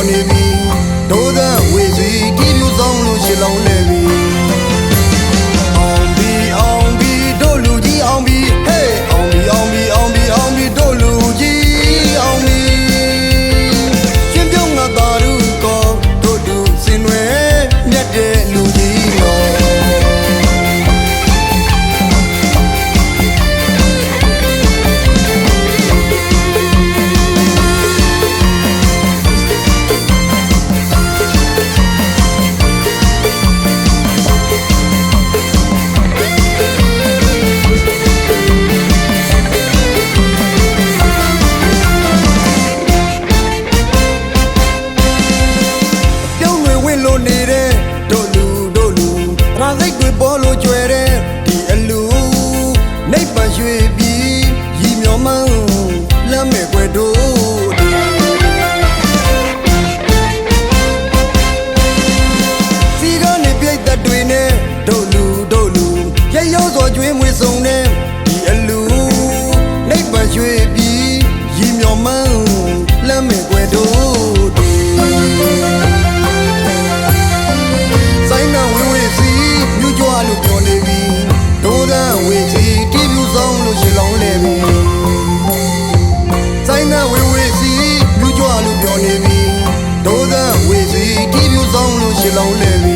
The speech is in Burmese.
နေပြီဒိုးသဝေစီတီးပြူဆောင်လို့ရှစ်လုံးလဲပြီအောင်ပြီတို့လူကြီးအောင်ပြီဟေးအောင်ပြီတို့လူကြီးအောင်ပြီရှင်ပြုံးငါသာရုကောတို့တူစင်ွယ်မြတ်တဲ့လူကြီးတော်နေတဲ့တို့လူရာစိတ်တွေပေါ်လို့ကြွယ်တဲ့ဒီအလူနိဗ္ဗာန်ရွှေပြီးရည်မျောမှန်းလမ်းမဲ့ွယ်တို့စီကနေပြိတ်သက်တွေနဲ့တို့လူရဲရောစွာကျွေးမွေစုံတဲ့ဒီအလူနိဗ္ဗာန်ရွှေပြီးရည်မျောမှန်းလမ်းမဲ့ွယ်တို့လို့ပြောနေပြီဒိုးသဝေစီတီးပြူဆောင်လို့ရှစ်လုံးလဲပြီဆိုင်နာဝေစီမြူကြွလို့ပြောနေပြီဒိုးသဝေစီတီးပြူဆောင်လို့ရှစ်လုံးလဲပြီ